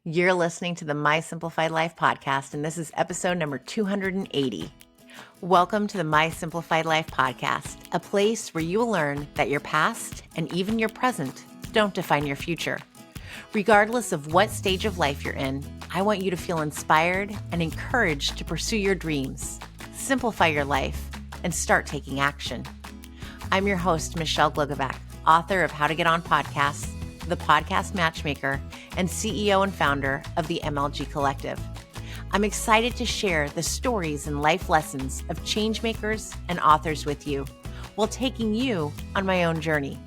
You're listening to the My Simplified Life podcast, and this is episode number 280. Welcome to the My Simplified Life podcast, a place where you will learn that your past and even your present don't define your future. Regardless of what stage of life you're in, I want you to feel inspired and encouraged to pursue your dreams, simplify your life, and start taking action. I'm your host, Michelle Glogovac, author of How to Get On Podcasts, the podcast matchmaker, and CEO and founder of the MLG Collective. I'm excited to share the stories and life lessons of changemakers and authors with you while taking you on my own journey.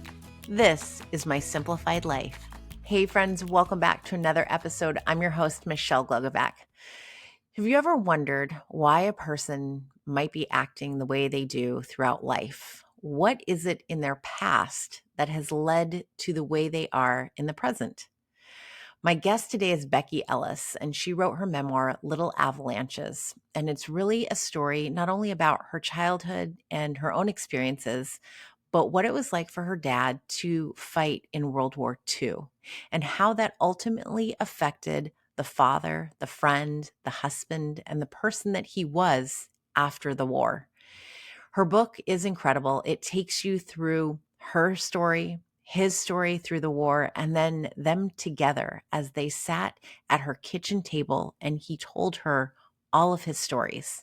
This is My Simplified Life. Hey friends, welcome back to another episode. I'm your host, Michelle Glogovac. Have you ever wondered why a person might be acting the way they do throughout life? What is it in their past that has led to the way they are in the present? My guest today is Becky Ellis, and she wrote her memoir, Little Avalanches. And it's really a story not only about her childhood and her own experiences, but what it was like for her dad to fight in World War II and how that ultimately affected the father, the friend, the husband, and the person that he was after the war. Her book is incredible. It takes you through her story, his story through the war, and then them together as they sat at her kitchen table and he told her all of his stories.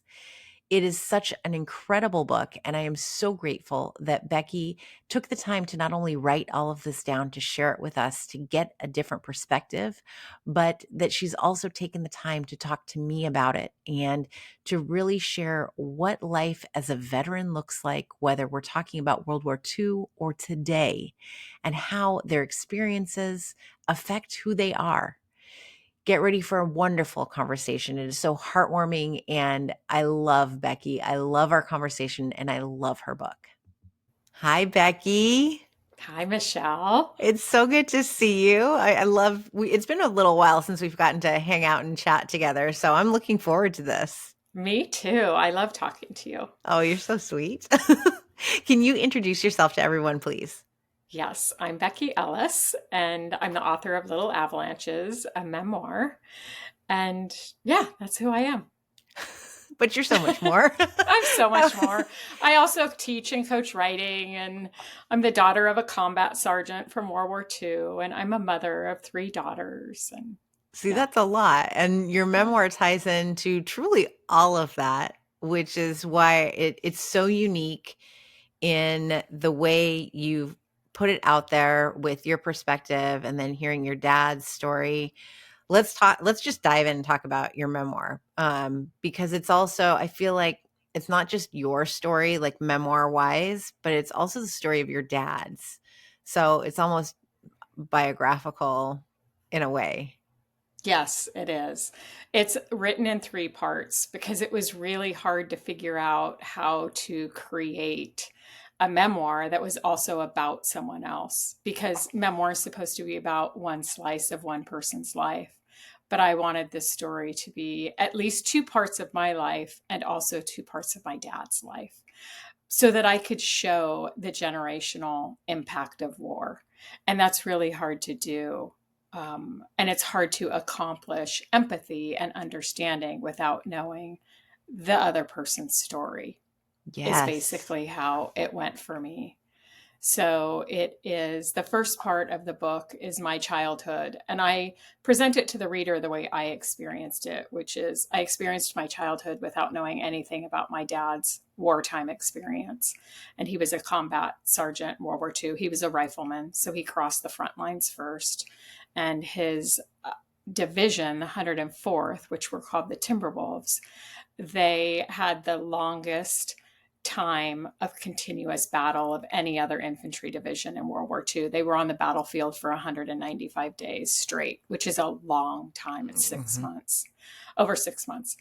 It is such an incredible book, and I am so grateful that Becky took the time to not only write all of this down to share it with us to get a different perspective, but that she's also taken the time to talk to me about it and to really share what life as a veteran looks like, whether we're talking about World War II or today, and how their experiences affect who they are. Get ready for a wonderful conversation. It is so heartwarming, and I love Becky. I love our conversation, and I love her book. Hi, Becky. Hi, Michelle. It's so good to see you. I love, it's been a little while since we've gotten to hang out and chat together, so I'm looking forward to this. Me too. I love talking to you. Oh, you're so sweet. Can you introduce yourself to everyone, please? Yes, I'm Becky Ellis, and I'm the author of Little Avalanches, a memoir. And yeah, that's who I am. But you're so much more. I'm so much more. I also teach and coach writing, and I'm the daughter of a combat sergeant from World War II, and I'm a mother of 3 daughters. And See, yeah, that's a lot. And your yeah. memoir ties into truly all of that, which is why it's so unique in the way you've put it out there with your perspective and then hearing your dad's story. Let's just dive in and talk about your memoir. Because it's also, I feel like it's not just your story, like memoir wise, but it's also the story of your dad's. So it's almost biographical in a way. Yes, it is. It's written in 3 parts because it was really hard to figure out how to create a memoir that was also about someone else, because memoir is supposed to be about one slice of one person's life. But I wanted this story to be at least 2 parts of my life and also 2 parts of my dad's life so that I could show the generational impact of war. And that's really hard to do. And it's hard to accomplish empathy and understanding without knowing the other person's story, is Yes. basically how it went for me. So it is, the first part of the book is my childhood, and I present it to the reader the way I experienced it, which is I experienced my childhood without knowing anything about my dad's wartime experience. And he was a combat sergeant in World War II. He was a rifleman, so he crossed the front lines first. And his division, the 104th, which were called the Timberwolves, they had the longest time of continuous battle of any other infantry division in World War II. They were on the battlefield for 195 days straight, which is a long time. It's 6 months, over 6 months.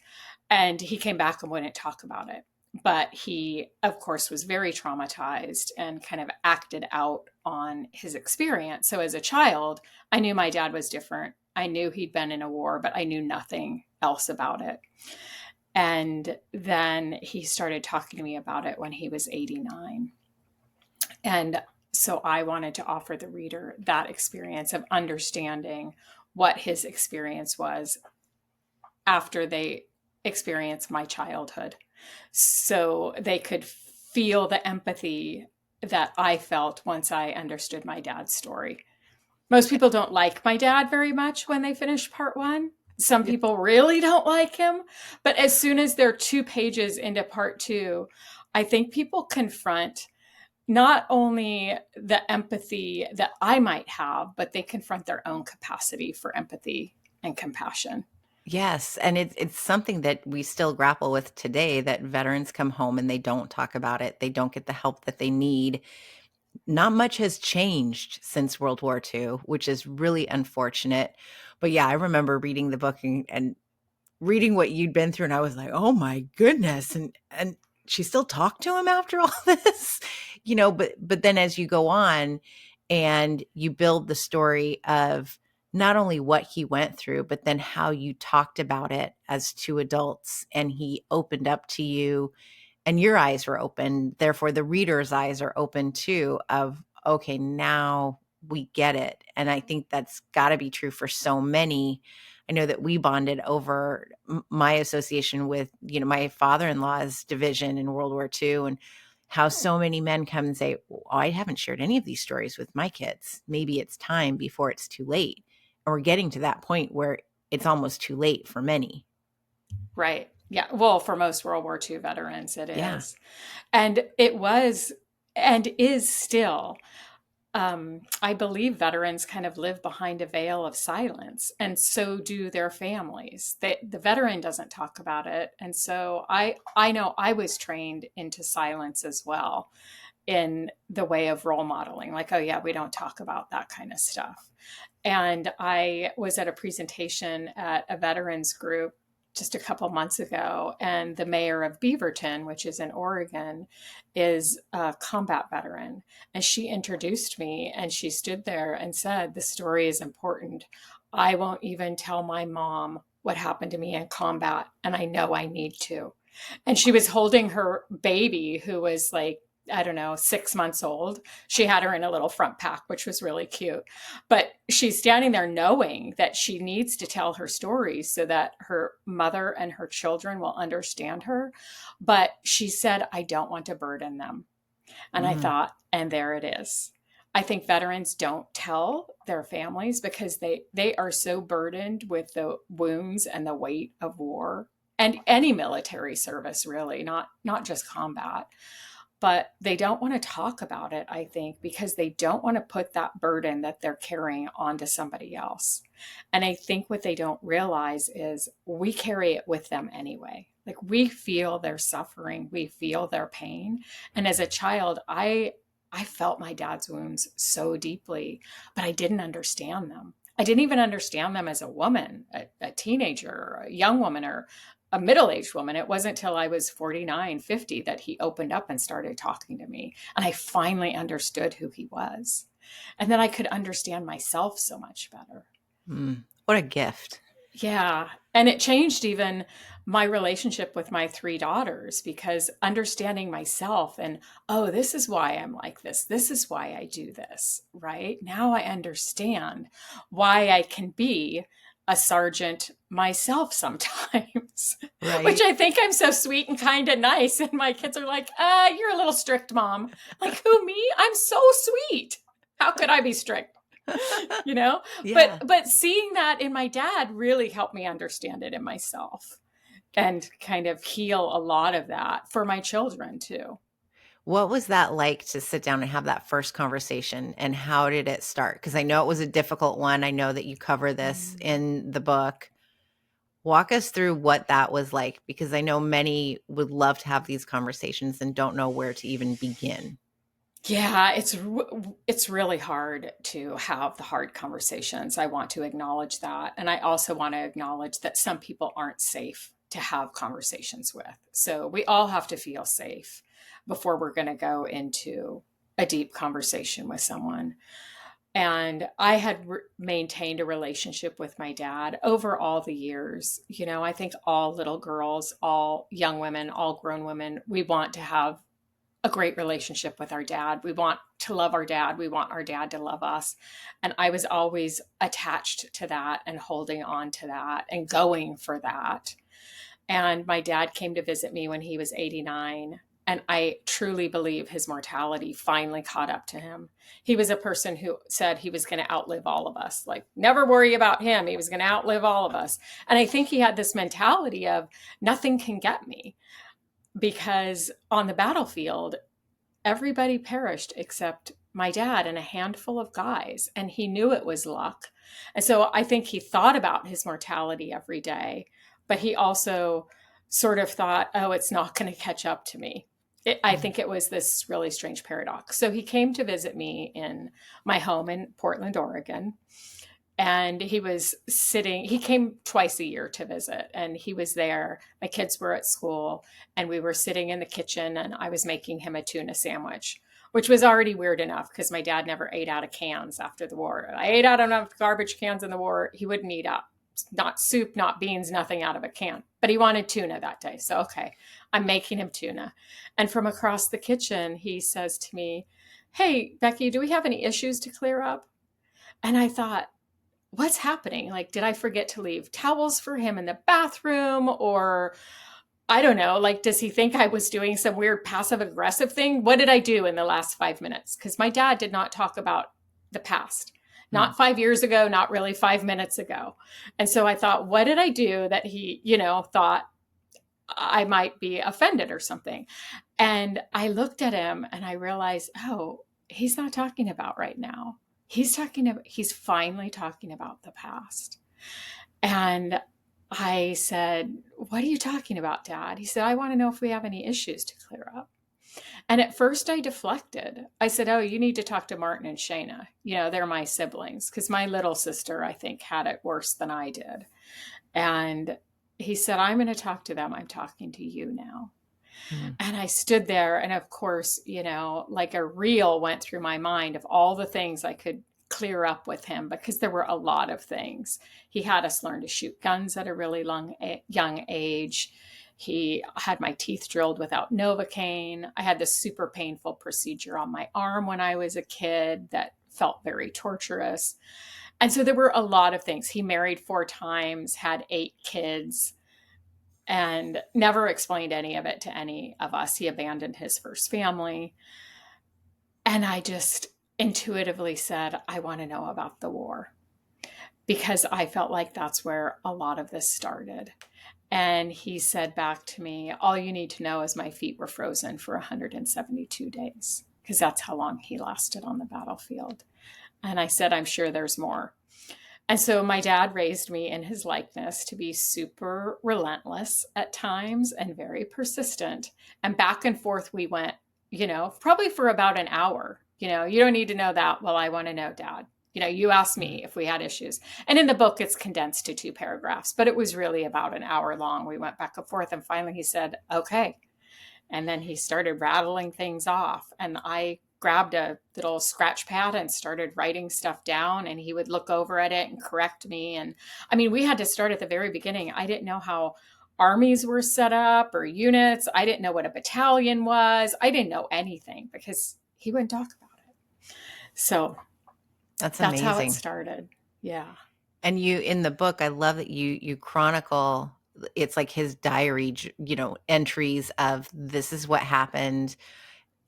And he came back and wouldn't talk about it. But he, of course, was very traumatized and kind of acted out on his experience. So as a child, I knew my dad was different. I knew he'd been in a war, but I knew nothing else about it. And then he started talking to me about it when he was 89. And so I wanted to offer the reader that experience of understanding what his experience was after they experienced my childhood, so they could feel the empathy that I felt once I understood my dad's story. Most people don't like my dad very much when they finish part one. Some Yeah. people really don't like him. But as soon as they're 2 pages into part two, I think people confront not only the empathy that I might have, but they confront their own capacity for empathy and compassion. Yes, and it's something that we still grapple with today, that veterans come home and they don't talk about it. They don't get the help that they need. Not much has changed since World War II, which is really unfortunate. But yeah, I remember reading the book and reading what you'd been through, and I was like, "Oh my goodness." And she still talked to him after all this. But then as you go on and you build the story of not only what he went through, but then how you talked about it as two adults, and he opened up to you and your eyes were open, therefore the reader's eyes are open too, of okay, now we get it. And I think that's got to be true for so many. I know that we bonded over my association with, my father-in-law's division in World War II, and how so many men come and say, oh, I haven't shared any of these stories with my kids. Maybe it's time before it's too late. And we're getting to that point where it's almost too late for many. Right. Yeah. Well, for most World War II veterans, it Yeah. is. And it was and is still. I believe veterans kind of live behind a veil of silence, and so do their families. The veteran doesn't talk about it. And so I know I was trained into silence as well, in the way of role modeling, like, oh, yeah, we don't talk about that kind of stuff. And I was at a presentation at a veterans group just a couple months ago, and the mayor of Beaverton, which is in Oregon, is a combat veteran. And she introduced me, and she stood there and said, the story is important. I won't even tell my mom what happened to me in combat, and I know I need to. And she was holding her baby, who was like, I don't know, 6 months old. She had her in a little front pack, which was really cute. But she's standing there knowing that she needs to tell her story so that her mother and her children will understand her. But she said, I don't want to burden them. And I Mm. thought, and there it is. I think veterans don't tell their families because they are so burdened with the wounds and the weight of war and any military service, really, not just combat. But they don't want to talk about it, I think, because they don't want to put that burden that they're carrying onto somebody else. And I think what they don't realize is we carry it with them anyway. Like, we feel their suffering, we feel their pain. And as a child, I felt my dad's wounds so deeply, but I didn't understand them. I didn't even understand them as a woman, a teenager, or a young woman, or a middle-aged woman. It wasn't till I was 49, 50 that he opened up and started talking to me. And I finally understood who he was. And then I could understand myself so much better. Mm. What a gift. Yeah. And it changed even my relationship with my 3 daughters, because understanding myself and, oh, this is why I'm like this. This is why I do this, right? Now I understand why I can be a sergeant myself sometimes, which Right. I think I'm so sweet and kind and nice. And my kids are like, you're a little strict, mom. Like, who, me? I'm so sweet. How could I be strict? You know, Yeah. but seeing that in my dad really helped me understand it in myself, and kind of heal a lot of that for my children too. What was that like to sit down and have that first conversation, and how did it start? Because I know it was a difficult one. I know that you cover this in the book. Walk us through what that was like, because I know many would love to have these conversations and don't know where to even begin. Yeah, it's really hard to have the hard conversations. I want to acknowledge that, and I also want to acknowledge that some people aren't safe to have conversations with. So we all have to feel safe before we're going to go into a deep conversation with someone. And I had maintained a relationship with my dad over all the years. You know, I think all little girls, all young women, all grown women, we want to have a great relationship with our dad. We want to love our dad. We want our dad to love us. And I was always attached to that and holding on to that and going for that. And my dad came to visit me when he was 89. And I truly believe his mortality finally caught up to him. He was a person who said he was going to outlive all of us. Like, never worry about him. He was going to outlive all of us. And I think he had this mentality of nothing can get me, because on the battlefield, everybody perished except my dad and a handful of guys. And he knew it was luck. And so I think he thought about his mortality every day, but he also sort of thought, oh, it's not going to catch up to me. I think it was this really strange paradox. So he came to visit me in my home in Portland, Oregon. And he came twice a year to visit, and he was there. My kids were at school, and we were sitting in the kitchen, and I was making him a tuna sandwich, which was already weird enough because my dad never ate out of cans after the war. I ate out of garbage cans in the war. He wouldn't eat up, not soup, not beans, nothing out of a can, but he wanted tuna that day. So, okay, I'm making him tuna. And from across the kitchen, he says to me, "Hey, Becky, do we have any issues to clear up?" And I thought, what's happening? Like, did I forget to leave towels for him in the bathroom? Or I don't know, like, does he think I was doing some weird passive aggressive thing? What did I do in the last 5 minutes? Because my dad did not talk about the past, not 5 years ago, not really 5 minutes ago. And so I thought, what did I do that he, thought I might be offended or something? And I looked at him and I realized, oh, he's not talking about right now. He's finally talking about the past. And I said, "What are you talking about, Dad?" He said, "I want to know if we have any issues to clear up." And at first I deflected. I said, "Oh, you need to talk to Martin and Shayna. They're my siblings." Because my little sister, I think, had it worse than I did. And he said, "I'm going to talk to them. I'm talking to you now." And I stood there, and of course, like a reel went through my mind of all the things I could clear up with him, because there were a lot of things. He had us learn to shoot guns at a really young age. He had my teeth drilled without Novocaine. I had this super painful procedure on my arm when I was a kid that felt very torturous. And so there were a lot of things. He married 4 times, had 8 kids, and never explained any of it to any of us. He abandoned his first family. And I just intuitively said, I want to know about the war, because I felt like that's where a lot of this started. And he said back to me, all you need to know is my feet were frozen for 172 days, because that's how long he lasted on the battlefield. And I said, I'm sure there's more. And so my dad raised me in his likeness to be super relentless at times and very persistent. And back and forth we went, probably for about an hour. You don't need to know that. Well, I want to know, Dad. You asked me if we had issues. And in the book, it's condensed to 2 paragraphs, but it was really about an hour long. We went back and forth, and finally he said, okay. And then he started rattling things off. And I grabbed a little scratch pad and started writing stuff down, and he would look over at it and correct me. And I mean, we had to start at the very beginning. I didn't know how armies were set up or units. I didn't know what a battalion was. I didn't know anything because he wouldn't talk about it. So that's amazing. That's how it started. Yeah. And you, in the book, I love that you chronicle, it's like his diary, entries of this is what happened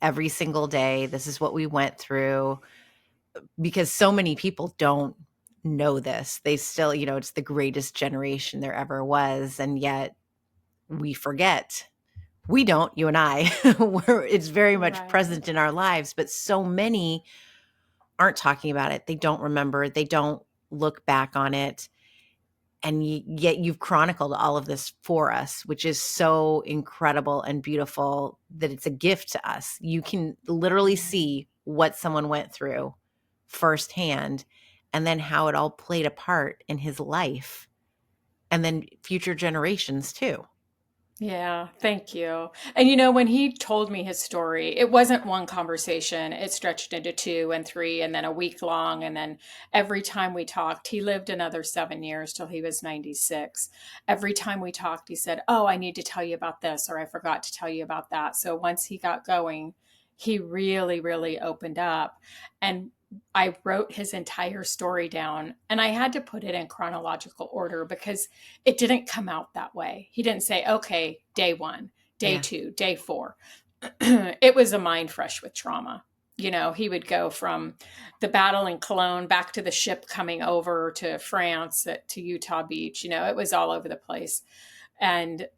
every single day. This is what we went through, because so many people don't know this. They still, it's the greatest generation there ever was. And yet we forget. We don't, you and I, it's very much present in our lives, but so many aren't talking about it. They don't remember. They don't look back on it. And yet you've chronicled all of this for us, which is so incredible and beautiful that it's a gift to us. You can literally see what someone went through firsthand, and then how it all played a part in his life, and then future generations too. Yeah, thank you. And you know, when he told me his story, it wasn't one conversation. It stretched into two and three and then a week long. And then every time we talked, he lived another 7 years till he was 96. Every time we talked, he said, "Oh, I need to tell you about this," or "I forgot to tell you about that." So once he got going, he really, really opened up. And I wrote his entire story down and I had to put it in chronological order because it didn't come out that way. He didn't say, okay, day one, day Yeah. two, day four. It was a mind fresh with trauma. You know, he would go from the battle in Cologne back to the ship coming over to France, to Utah Beach. You know, it was all over the place. And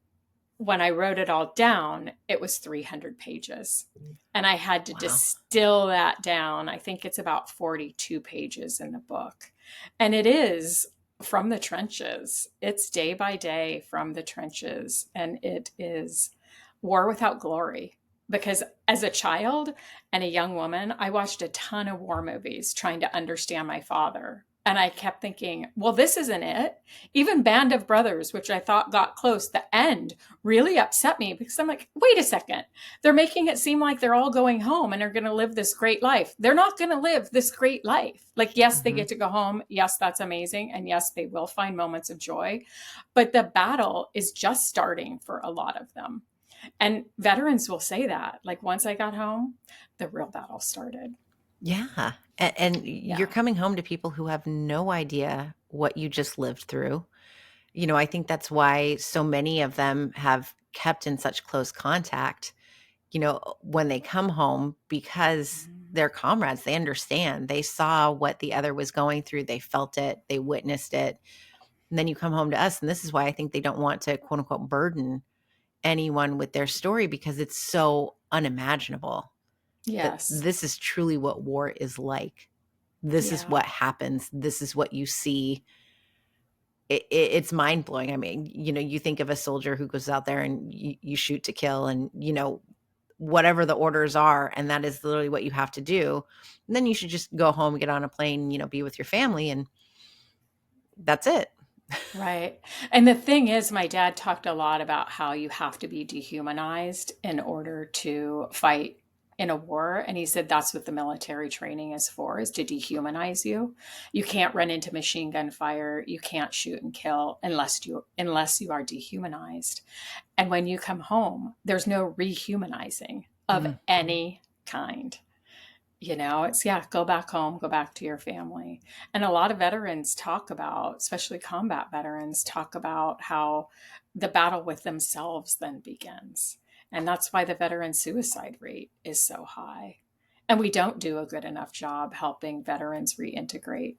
when I wrote it all down, it was 300 pages. And I had to Wow. distill that down. I think it's about 42 pages in the book. And it is from the trenches. It's day by day from the trenches. And it is war without glory. Because as a child and a young woman, I watched a ton of war movies trying to understand my father. And I kept thinking, well, this isn't it. Even Band of Brothers, which I thought got close, the end really upset me because I'm like, wait a second. They're making it seem like they're all going home and are going to live this great life. They're not going to live this great life. Like, yes, they Hmm. get to go home. Yes, that's amazing. And yes, they will find moments of joy. But the battle is just starting for a lot of them. And veterans will say that. Like, once I got home, the real battle started. Yeah. And you're Yeah. coming home to people who have no idea what you just lived through. I think that's why so many of them have kept in such close contact, when they come home, because Mm. they're comrades, they understand. They saw what the other was going through, they felt it, they witnessed it. And then you come home to us, and this is why I think they don't want to quote unquote burden anyone with their story, because it's so unimaginable that Yes. this is truly what war is like. This is Yeah. what happens. This is what you see. It's mind blowing. I mean, you think of a soldier who goes out there and you shoot to kill, and whatever the orders are, and that is literally what you have to do. And then you should just go home, get on a plane, be with your family, and that's it. Right. And the thing is, my dad talked a lot about how you have to be dehumanized in order to fight in a war. And he said that's what the military training is for, is to dehumanize you. You can't run into machine gun fire. You can't shoot and kill unless you are dehumanized. And when you come home, there's no rehumanizing of Mm. any kind. You know, it's, yeah, go back home, go back to your family. And a lot of veterans talk about, especially combat veterans, talk about how the battle with themselves then begins. And that's why the veteran suicide rate is so high. And we don't do a good enough job helping veterans reintegrate.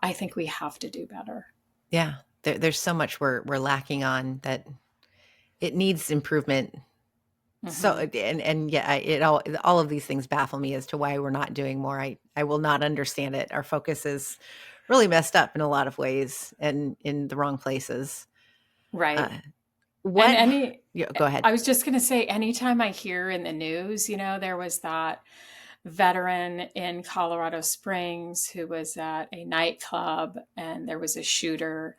I think we have to do better. Yeah, there's so much we're lacking on, that it needs improvement. So, Hmm. and yeah, all of these things baffle me as to why we're not doing more. I will not understand it. Our focus is really messed up in a lot of ways, and in the wrong places. Right. Uh, And what? Yeah, go ahead. I was just going to say, anytime I hear in the news, there was that veteran in Colorado Springs who was at a nightclub and there was a shooter,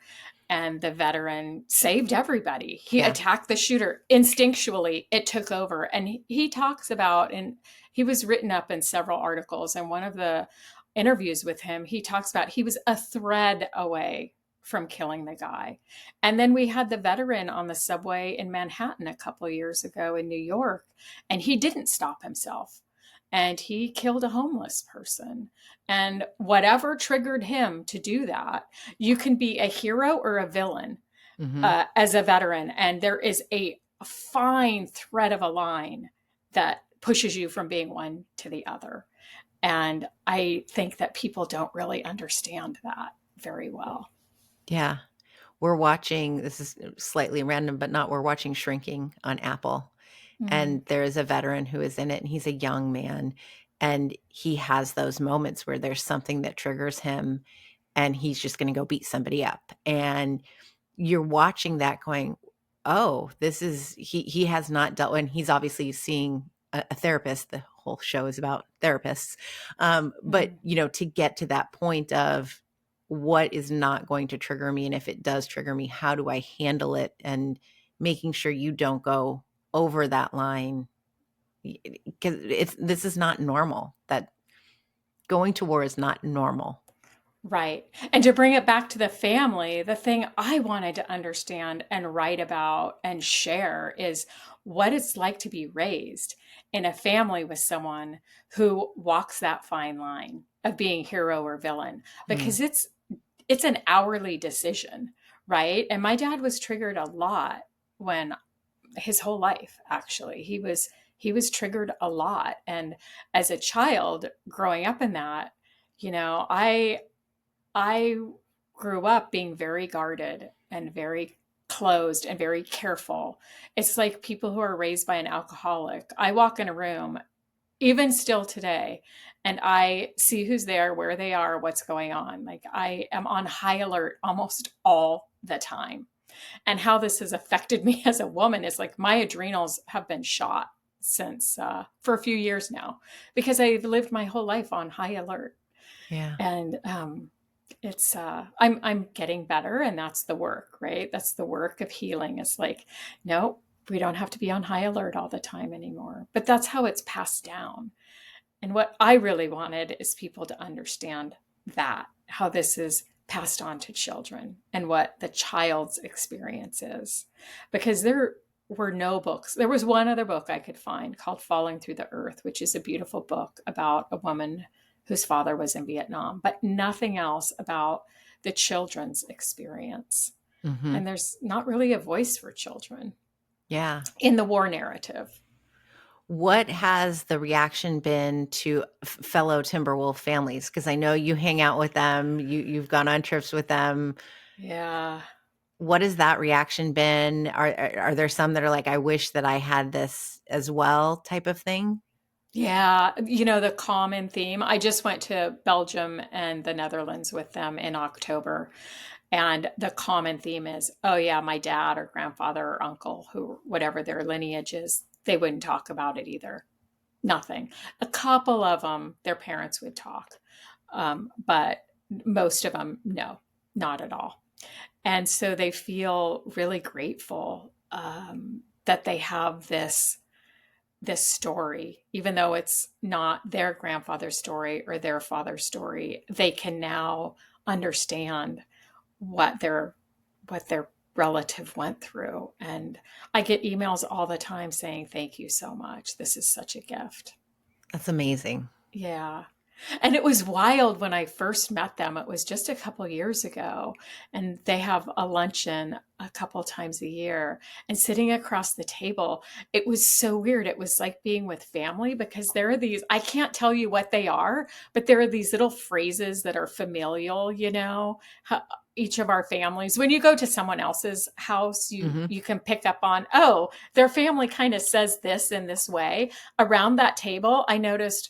and the veteran saved everybody. He Yeah. attacked the shooter instinctually. It took over. And he talks about, and he was written up in several articles. And one of the interviews with him, he talks about he was a thread away from killing the guy. And then we had the veteran on the subway in Manhattan a couple of years ago in New York, and he didn't stop himself. And he killed a homeless person. And whatever triggered him to do that, you can be a hero or a villain Hmm. as a veteran. And there is a fine thread of a line that pushes you from being one to the other. And I think that people don't really understand that very well. Yeah. We're watching, this is slightly random, but not, we're watching Shrinking on Apple. Mm, And there is a veteran who is in it, and he's a young man. And he has those moments where there's something that triggers him, and he's just going to go beat somebody up. And you're watching that going, oh, this is, he has not dealt, and he's obviously seeing a therapist. The whole show is about therapists. But, mm, to get to that point of what is not going to trigger me, and if it does trigger me, how do I handle it and making sure you don't go over that line, because this is not normal. That going to war is not normal. Right. And to bring it back to the family, the thing I wanted to understand and write about and share is what it's like to be raised in a family with someone who walks that fine line of being hero or villain, Mm. because it's an hourly decision, right? And my dad was triggered a lot when his whole life, actually. He was triggered a lot. And as a child growing up in that, I grew up being very guarded and very closed and very careful. It's like people who are raised by an alcoholic. I walk in a room, even still today, and I see who's there, where they are, what's going on. Like I am on high alert almost all the time. And how this has affected me as a woman is like my adrenals have been shot since for a few years now, because I've lived my whole life on high alert. Yeah. And it's I'm getting better, and that's the work, right? That's the work of healing. It's like, no, we don't have to be on high alert all the time anymore. But that's how it's passed down. And what I really wanted is people to understand that, how this is passed on to children and what the child's experience is. Because there were no books. There was one other book I could find called Falling Through the Earth, which is a beautiful book about a woman whose father was in Vietnam, but nothing else about the children's experience. Mm-hmm. And there's not really a voice for children Yeah. in the war narrative. What has the reaction been to fellow Timberwolf families? Because I know you hang out with them, you've gone on trips with them. Yeah. What has that reaction been? Are there some that are like, I wish that I had this as well, type of thing? Yeah, the common theme. I just went to Belgium and the Netherlands with them in October. And the common theme is, oh, yeah, my dad or grandfather or uncle, who, whatever their lineage is, they wouldn't talk about it either. Nothing. A couple of them, their parents would talk. But most of them, no, not at all. And so they feel really grateful that they have this story, even though it's not their grandfather's story or their father's story. They can now understand what their relative went through. And I get emails all the time saying, thank you so much. This is such a gift. That's amazing. Yeah. And it was wild when I first met them. It was just a couple years ago, and they have a luncheon a couple times a year. And sitting across the table, it was so weird. It was like being with family, because there are these, I can't tell you what they are, but there are these little phrases that are familial, each of our families. When you go to someone else's house, you Mm-hmm. you can pick up on, oh, their family kind of says this in this way. Around that table, I noticed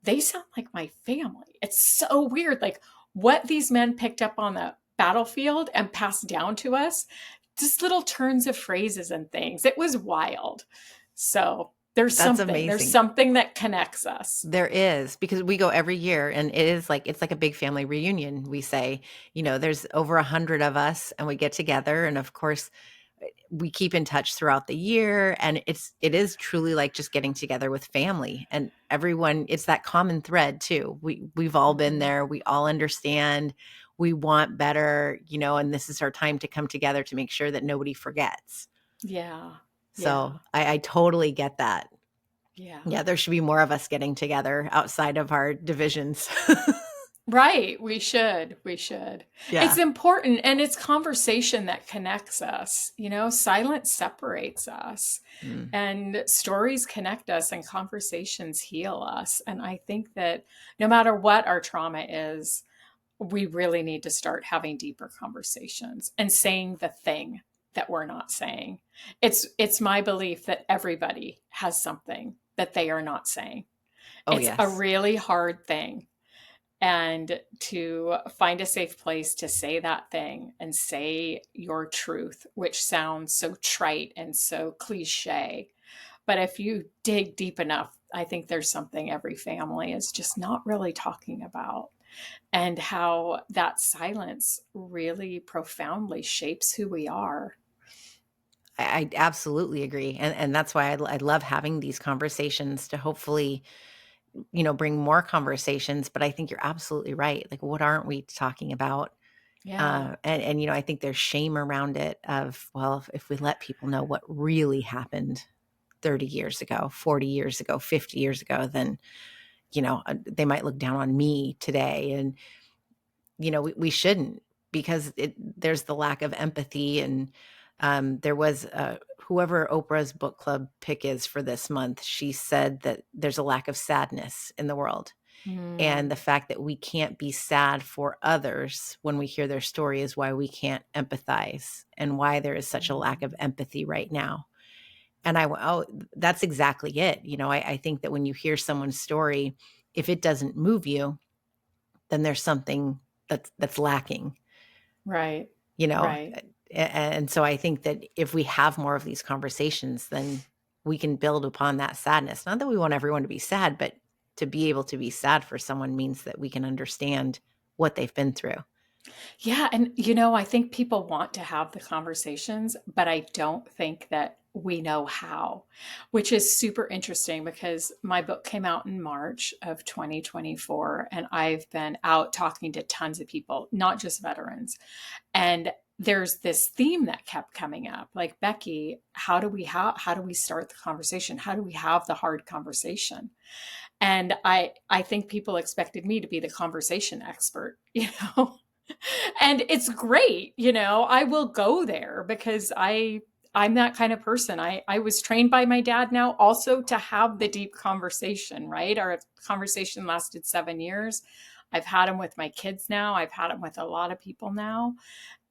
they sound like my family. It's so weird. Like what these men picked up on the battlefield and passed down to us, just little turns of phrases and things. It was wild. So there's That's something. There's amazing. something that connects us. There is, because we go every year, and it's like a big family reunion. We say, there's over 100 of us, and we get together, and of course we keep in touch throughout the year, and it is truly like just getting together with family, and everyone, it's that common thread too. We've all been Mhm. there, we all understand, we want better, and this is our time to come together to make sure that nobody forgets. Yeah. Yeah. So I totally get that. Yeah. Yeah, there should be more of us getting together outside of our divisions. Right. We should. We should. It's Yeah. important, and it's conversation that connects us. Silence separates us, Mm. and stories connect us, and conversations heal us. And I think that no matter what our trauma is, we really need to start having deeper conversations and saying the thing that we're not saying. It's my belief that everybody has something that they are not saying. Oh, It's a yes. really hard thing, and to find a safe place to say that thing and say your truth, which sounds so trite and so cliche. But if you dig deep enough, I think there's something every family is just not really talking about, and how that silence really profoundly shapes who we are. I absolutely agree. And that's why I love having these conversations to hopefully, bring more conversations. But I think you're absolutely right. Like, what aren't we talking about? Yeah. And I think there's shame around it of, well, if we let people know what really happened 30 years ago, 40 years ago, 50 years ago, then, they might look down on me today. And, we shouldn't, because there's the lack of empathy. And there was whoever Oprah's book club pick is for this month, she said that there's a lack of sadness in the world. And the Mm. fact that we can't be sad for others when we hear their story is why we can't empathize, and why there is such a lack of empathy right now. And oh, that's exactly it. I think that when you hear someone's story, if it doesn't move you, then there's something that's lacking, Right. you know? Right. And so I think that if we have more of these conversations, then we can build upon that sadness. Not that we want everyone to be sad, but to be able to be sad for someone means that we can understand what they've been through. Yeah. And, I think people want to have the conversations, but I don't think that we know how, which is super interesting because my book came out in March of 2024, and I've been out talking to tons of people, not just veterans. And there's this theme that kept coming up, like, Becky, how do we start the conversation? How do we have the hard conversation? And I think people expected me to be the conversation expert, and it's great. I will go there because I'm that kind of person. I was trained by my dad now also to have the deep conversation, right? Our conversation lasted 7 years. I've had them with my kids now. I've had them with a lot of people now.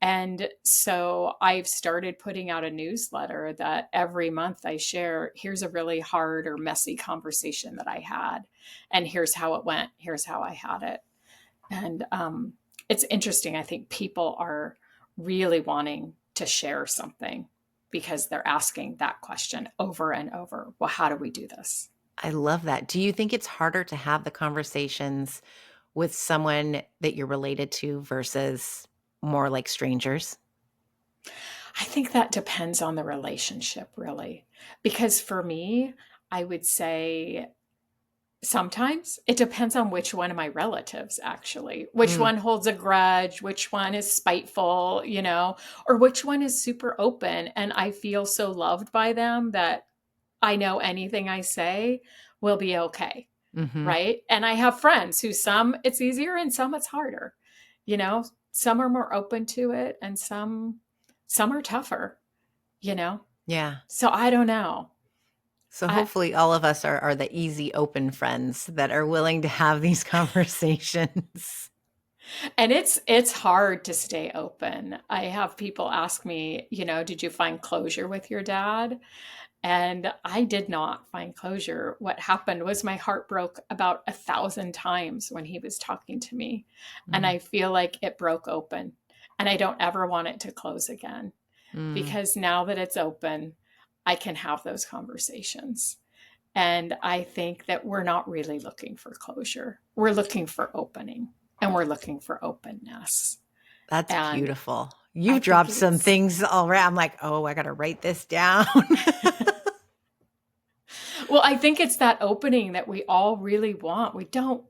And so I've started putting out a newsletter that every month I share, here's a really hard or messy conversation that I had, and here's how it went. Here's how I had it. And it's interesting. I think people are really wanting to share something because they're asking that question over and over. Well, how do we do this? I love that. Do you think it's harder to have the conversations with someone that you're related to versus more like strangers? I think that depends on the relationship, really. Because for me, I would say sometimes it depends on which one of my relatives, actually, which Mm, one holds a grudge, which one is spiteful, or which one is super open. And I feel so loved by them that I know anything I say will be okay. mhm. Right. And I have friends who some it's easier and some it's harder. You know, some are more open to it and some are tougher, you know? Yeah. So I don't know. So I hopefully all of us are the easy, open friends that are willing to have these conversations. And it's hard to stay open. I have people ask me, did you find closure with your dad? And I did not find closure. What happened was my heart broke about 1,000 times when he was talking to me. And Mm, I feel like it broke open. And I don't ever want it to close again, mm. because now that it's open, I can have those conversations. And I think that we're not really looking for closure. We're looking for opening, and we're looking for openness. That's And beautiful. I You've think dropped some it's, things already. I'm like, oh, I got to write this down. well, I think it's that opening that we all really want. We don't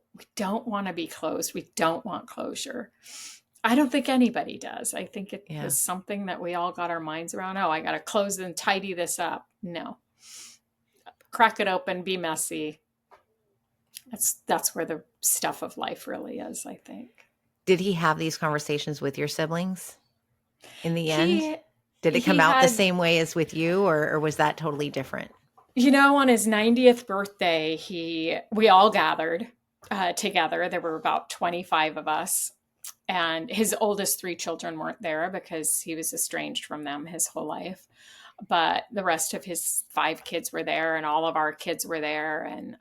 want to be closed. We don't want closure. I don't think anybody does. I think it Yeah. is something that we all got our minds around. Oh, I got to close and tidy this up. No, crack it open, be messy. That's where the stuff of life really is, I think. Did he have these conversations with your siblings in the end? He Did it come he out the had, same way as with you, or was that totally different? on his 90th birthday, we all gathered together. There were about 25 of us, and his oldest three children weren't there because he was estranged from them his whole life. But the rest of his five kids were there, and all of our kids were there, and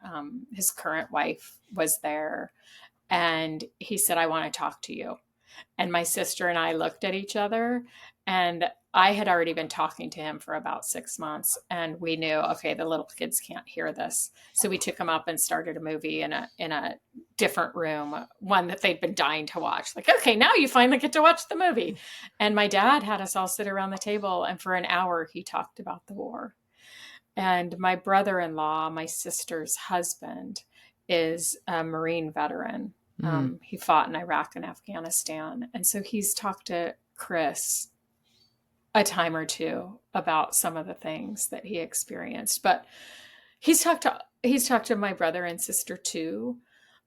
his current wife was there. And he said, I want to talk to you. And my sister and I looked at each other, and I had already been talking to him for about 6 months, and we knew, okay, the little kids can't hear this. So we took him up and started a movie in a different room, one that they'd been dying to watch. Like, okay, now you finally get to watch the movie. And my dad had us all sit around the table, and for an hour he talked about the war. And my brother-in-law, my sister's husband, is a Marine veteran. He fought in Iraq and Afghanistan. And so he's talked to Chris a time or two about some of the things that he experienced. But he's talked to my brother and sister too,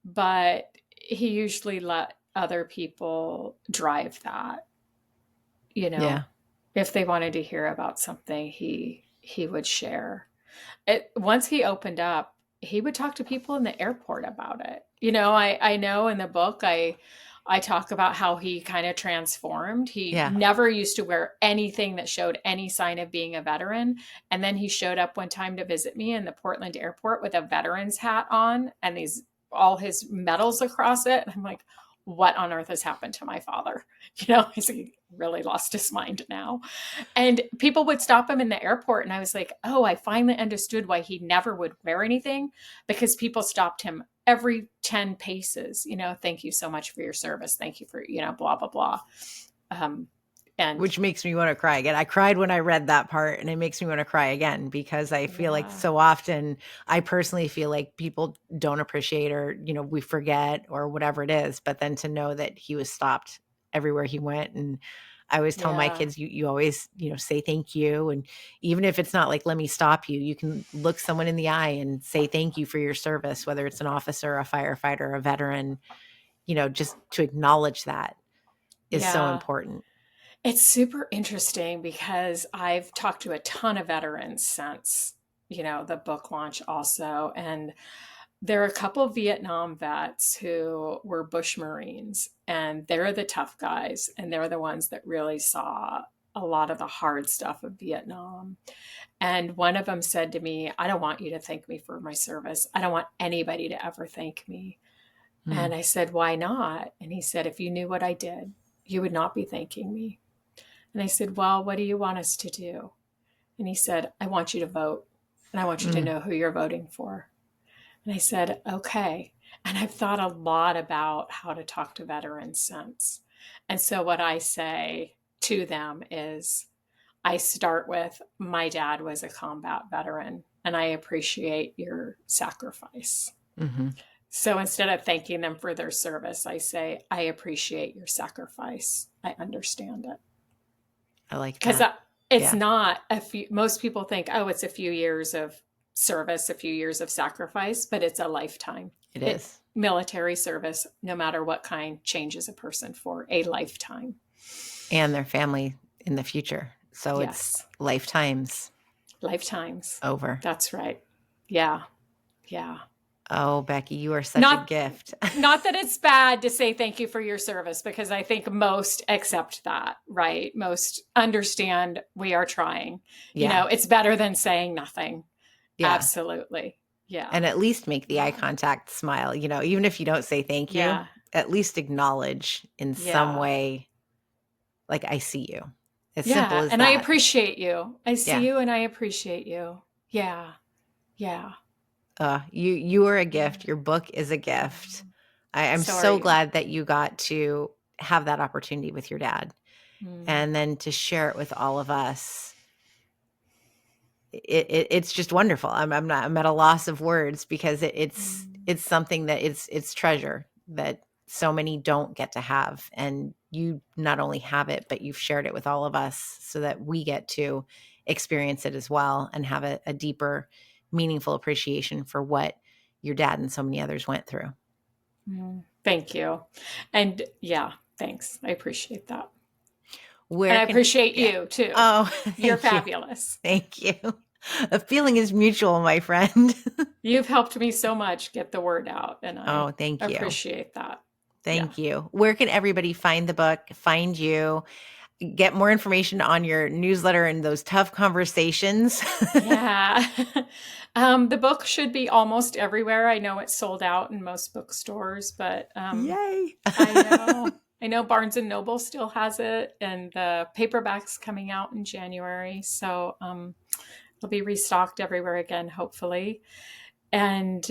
but he usually let other people drive that. Yeah. If they wanted to hear about something, he would share. Once he opened up, he would talk to people in the airport about it. I know in the book, I talk about how he kind of transformed. He never used to wear anything that showed any sign of being a veteran. And then he showed up one time to visit me in the Portland airport with a veteran's hat on and all his medals across it. And I'm like, what on earth has happened to my father? He's really lost his mind now. And people would stop him in the airport. And I was like, oh, I finally understood why he never would wear anything, because people stopped him every 10 paces, thank you so much for your service. Thank you for, blah, blah, blah. And which makes me want to cry again. I cried when I read that part, and it makes me want to cry again, because I feel like so often I personally feel like people don't appreciate, or, we forget or whatever it is, but then to know that he was stopped everywhere he went. And I always tell my kids, you always, say thank you. And even if it's not like, let me stop you, you can look someone in the eye and say thank you for your service, whether it's an officer, a firefighter, a veteran, just to acknowledge that is so important. It's super interesting because I've talked to a ton of veterans since, the book launch also. And there are a couple of Vietnam vets who were Bush Marines, and they're the tough guys. And they're the ones that really saw a lot of the hard stuff of Vietnam. And one of them said to me, I don't want you to thank me for my service. I don't want anybody to ever thank me. And I said, why not? And he said, if you knew what I did, you would not be thanking me. And I said, well, what do you want us to do? And he said, I want you to vote, and I want you to know who you're voting for. And I said, okay. And I've thought a lot about how to talk to veterans since. And so what I say to them is, I start with, my dad was a combat veteran, and I appreciate your sacrifice. So instead of thanking them for their service, I say, I appreciate your sacrifice. I understand it. I like that. Because it's not most people think, oh, it's a few years of service, a few years of sacrifice, but it's a lifetime. It is. Military service, no matter what kind, changes a person for a lifetime. And their family in the future. So it's lifetimes. Lifetimes. Over. That's right. Yeah. Yeah. Oh, Becky, you are such a gift. Not that it's bad to say thank you for your service, because I think most accept that, right? Most understand we are trying. It's better than saying nothing. Yeah. Absolutely. Yeah. And at least make the eye contact, smile, even if you don't say thank you, at least acknowledge in some way, like, I see you. As simple as and that. I appreciate you. I see you and I appreciate you. Yeah. Yeah. You are a gift. Your book is a gift. I'm so glad that you got to have that opportunity with your dad, and then to share it with all of us. It's just wonderful. I'm at a loss of words, because it's something that it's treasure that so many don't get to have, and you not only have it, but you've shared it with all of us so that we get to experience it as well and have a deeper, meaningful appreciation for what your dad and so many others went through. Thank you. And thanks. I appreciate that. And I appreciate you too. Oh, you're fabulous. Thank you. A feeling is mutual, my friend. You've helped me so much get the word out, and I thank you. Appreciate that. Thank you. Where can everybody find the book, find you, get more information on your newsletter and those tough conversations? The book should be almost everywhere. I know it's sold out in most bookstores, but yay! I know. I know Barnes and Noble still has it, and the paperback's coming out in January. So it'll be restocked everywhere again, hopefully. And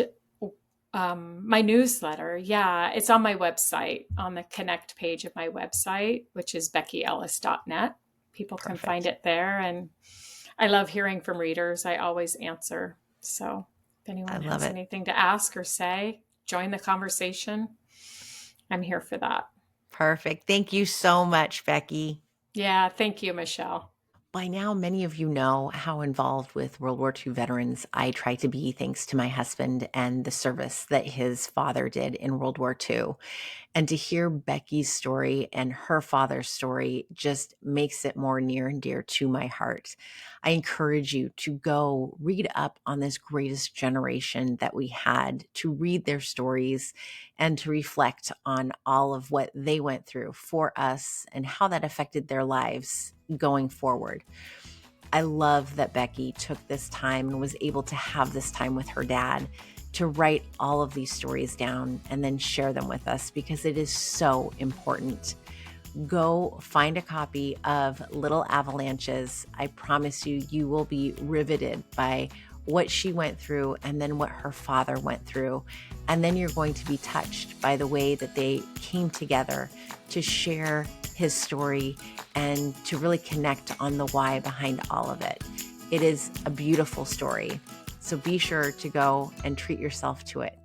my newsletter, yeah, it's on my website, on the connect page of my website, which is beckyellis.net. People can find it there. And I love hearing from readers. I always answer. So if anyone has anything to ask or say, join the conversation. I'm here for that. Perfect. Thank you so much, Becky. Yeah, thank you, Michelle. By now, many of you know how involved with World War II veterans I try to be, thanks to my husband and the service that his father did in World War II. And to hear Becky's story and her father's story just makes it more near and dear to my heart. I encourage you to go read up on this greatest generation that we had, to read their stories and to reflect on all of what they went through for us and how that affected their lives going forward. I love that Becky took this time and was able to have this time with her dad to write all of these stories down and then share them with us, because it is so important. Go find a copy of Little Avalanches. I promise you, you will be riveted by what she went through and then what her father went through. And then you're going to be touched by the way that they came together to share his story and to really connect on the why behind all of it. It is a beautiful story. So be sure to go and treat yourself to it.